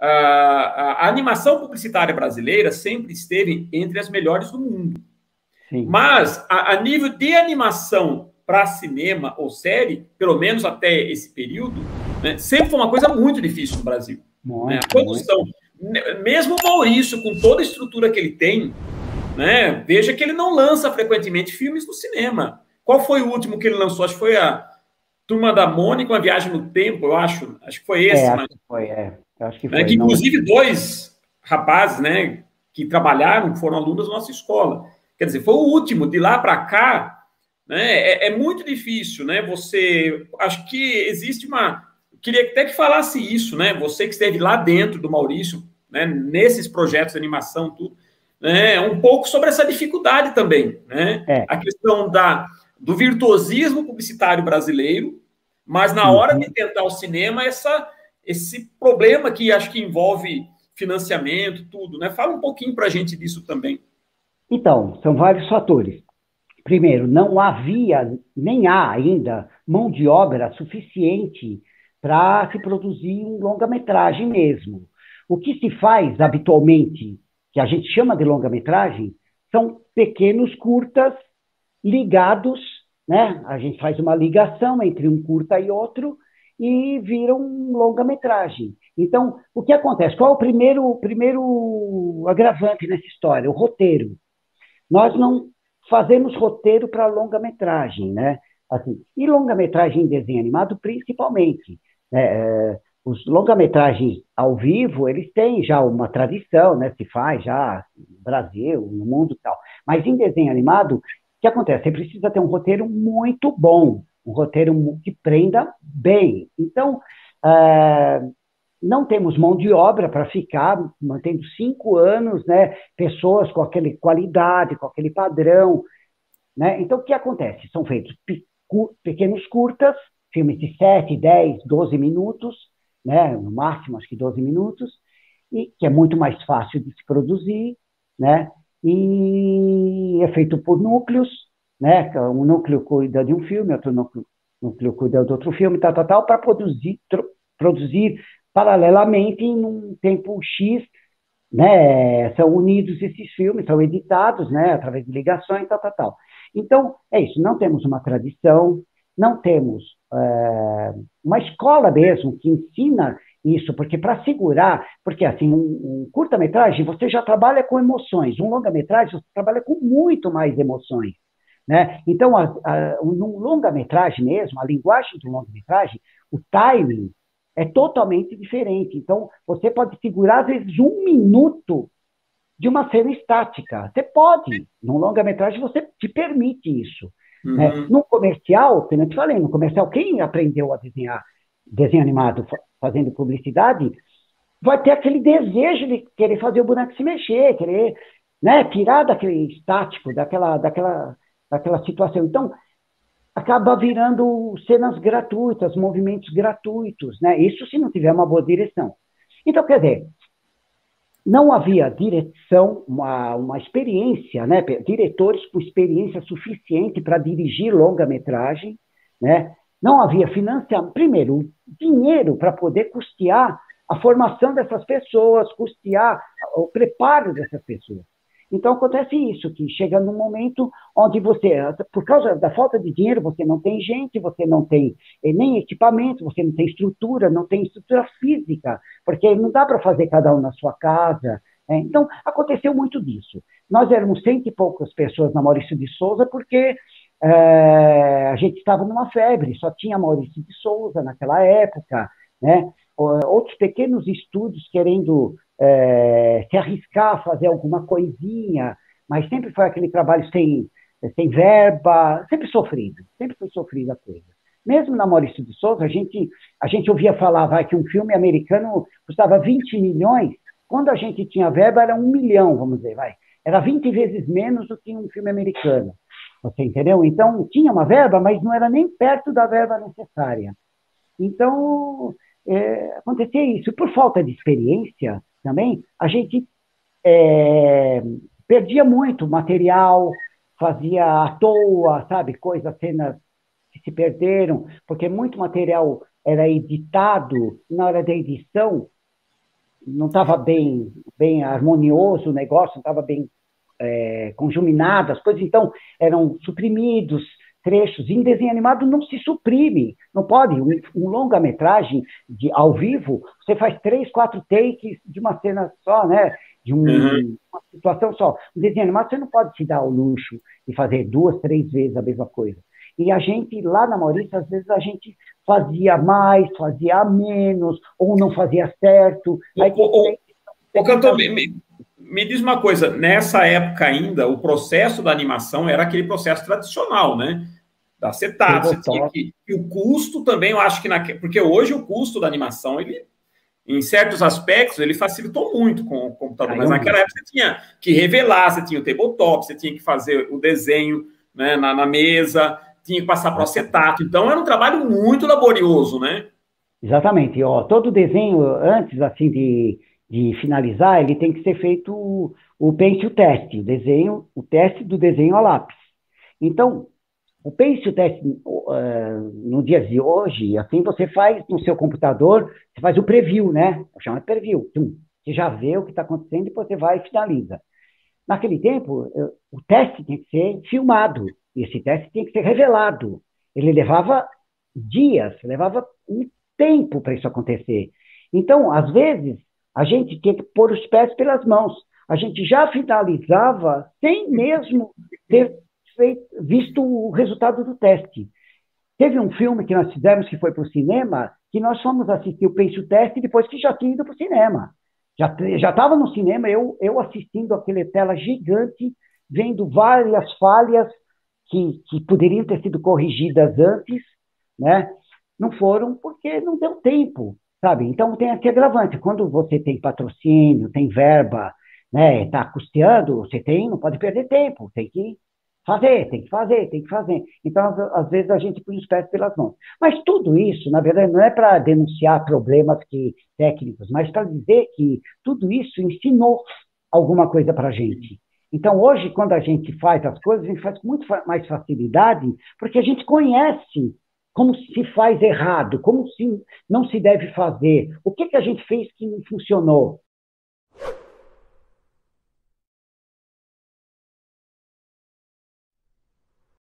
a animação publicitária brasileira sempre esteve entre as melhores do mundo. Sim. Mas, a nível de animação para cinema ou série, pelo menos até esse período, né, sempre foi uma coisa muito difícil no Brasil. Né? A produção, mesmo o Maurício, com toda a estrutura que ele tem, né, veja que ele não lança frequentemente filmes no cinema. Qual foi o último que ele lançou? Acho que foi a Turma da Mônica, Uma Viagem no Tempo, eu acho. Acho que foi esse. Acho que foi, Acho que foi. Que, inclusive, dois rapazes, né, que trabalharam, foram alunos da nossa escola. Quer dizer, foi o último. De lá para cá, né, é muito difícil, né? Você... Acho que existe uma... Queria até que falasse isso, né? Você que esteve lá dentro do Maurício, né, nesses projetos de animação, tudo, né, um pouco sobre essa dificuldade também, né? A questão do virtuosismo publicitário brasileiro, mas na hora de tentar o cinema, esse problema que acho que envolve financiamento, tudo, né? Fala um pouquinho para a gente disso também. Então, são vários fatores. Primeiro, não havia, nem há ainda, mão de obra suficiente para se produzir um longa-metragem mesmo. O que se faz habitualmente, que a gente chama de longa-metragem, são pequenos curtas ligados, né? A gente faz uma ligação entre um curta e outro e vira um longa-metragem. Então, o que acontece? Qual é o primeiro agravante nessa história? O roteiro. Nós não fazemos roteiro para longa-metragem, né? Assim, e longa-metragem em desenho animado, principalmente. Os longa-metragens ao vivo, eles têm já uma tradição, né? Se faz já no Brasil, no mundo e tal. Mas em desenho animado, o que acontece? Você precisa ter um roteiro muito bom, um roteiro que prenda bem. Então, não temos mão de obra para ficar mantendo 5 anos, né, pessoas com aquela qualidade, com aquele padrão. Né? Então, o que acontece? São feitos pequenos curtas, filmes de 7, 10, 12 minutos, né, no máximo, acho que 12 minutos, e que é muito mais fácil de se produzir, né, e é feito por núcleos, né, um núcleo cuida de um filme, outro núcleo cuida de outro filme, para produzir paralelamente em um tempo X, né, são unidos esses filmes, são editados, né, através de ligações, tal. Então, é isso, não temos uma tradição, não temos uma escola mesmo que ensina isso, porque para segurar, porque assim, um curta-metragem você já trabalha com emoções, um longa-metragem você trabalha com muito mais emoções, né? Então, num longa-metragem mesmo, a linguagem do longa-metragem, o timing é totalmente diferente. Então, você pode segurar, às vezes, 1 minuto de uma cena estática. Você pode. Num longa-metragem, você te permite isso. Né? No comercial, como eu te falei, no comercial, quem aprendeu a desenhar desenho animado fazendo publicidade, vai ter aquele desejo de querer fazer o boneco se mexer, querer, né, tirar daquele estático, daquela situação. Então, acaba virando cenas gratuitas, movimentos gratuitos, né? Isso se não tiver uma boa direção. Então, quer dizer, não havia direção, uma experiência, né? Diretores com experiência suficiente para dirigir longa-metragem, né? Não havia financiamento, primeiro, dinheiro para poder custear a formação dessas pessoas, custear o preparo dessas pessoas. Então, acontece isso, que chega num momento onde você, por causa da falta de dinheiro, você não tem gente, você não tem nem equipamento, você não tem estrutura física, porque não dá para fazer cada um na sua casa. Né? Então, aconteceu muito disso. Nós éramos 100 e poucas pessoas na Maurício de Souza, porque a gente estava numa febre, só tinha Maurício de Souza naquela época, né? Outros pequenos estúdios querendo se arriscar a fazer alguma coisinha, mas sempre foi aquele trabalho sem verba, sempre foi sofrida a coisa. Mesmo na Maurício de Souza, a gente ouvia falar que um filme americano custava 20 milhões, quando a gente tinha verba era 1 milhão, vamos dizer, era 20 vezes menos do que um filme americano, você entendeu? Então, tinha uma verba, mas não era nem perto da verba necessária. Então, acontecia isso. Por falta de experiência, também, a gente perdia muito material, fazia à toa, sabe, cenas que se perderam, porque muito material era editado, na hora da edição, não estava bem harmonioso o negócio, não estava bem conjuminado, as coisas, então, eram suprimidos trechos. Em desenho animado não se suprime, não pode. Um longa-metragem ao vivo, você faz 3, 4 takes de uma cena só, né? De Uhum. uma situação só. Um desenho animado, você não pode se dar o luxo de fazer 2, 3 vezes a mesma coisa. E a gente, lá na Maurícia, às vezes a gente fazia mais, fazia menos, ou não fazia certo. Aí tem que ter O cantor, segmentação. me diz uma coisa, nessa época ainda, o processo da animação era aquele processo tradicional, né? Da acetato, você tinha Tabletop. que. E o custo também, eu acho que. Porque hoje o custo da animação, ele, em certos aspectos, ele facilitou muito com o computador, mas Caiu naquela muito. época você tinha que revelar, você tinha o tabletop, você tinha que fazer o desenho, né, na mesa, tinha que passar para o acetato. Então era um trabalho muito laborioso, né? Exatamente. Ó, todo desenho, antes assim de finalizar, ele tem que ser feito o pencil teste, o teste do desenho a lápis. Então, o pencil teste, no dia de hoje, assim, você faz no seu computador, você faz o preview, né? Chama de preview. Tum. Você já vê o que está acontecendo e você vai e finaliza. Naquele tempo, o teste tinha que ser filmado, e esse teste tinha que ser revelado. Ele levava dias, levava um tempo para isso acontecer. Então, às vezes, a gente tinha que pôr os pés pelas mãos. A gente já finalizava sem mesmo ter visto o resultado do teste. Teve um filme que nós fizemos que foi para o cinema, que nós fomos assistir o Pace Test depois que já tinha ido para o cinema. Já estava no cinema, eu assistindo aquele tela gigante, vendo várias falhas que poderiam ter sido corrigidas antes, né? Não foram porque não deu tempo, sabe? Então tem esse agravante. Quando você tem patrocínio, tem verba, né? Está custeando, você tem, não pode perder tempo, tem que fazer, tem que fazer, tem que fazer. Então, às vezes, a gente põe os pés pelas mãos. Mas tudo isso, na verdade, não é para denunciar problemas técnicos, mas para dizer que tudo isso ensinou alguma coisa para a gente. Então, hoje, quando a gente faz as coisas, a gente faz com muito mais facilidade, porque a gente conhece como se faz errado, como se não se deve fazer, o que a gente fez que não funcionou.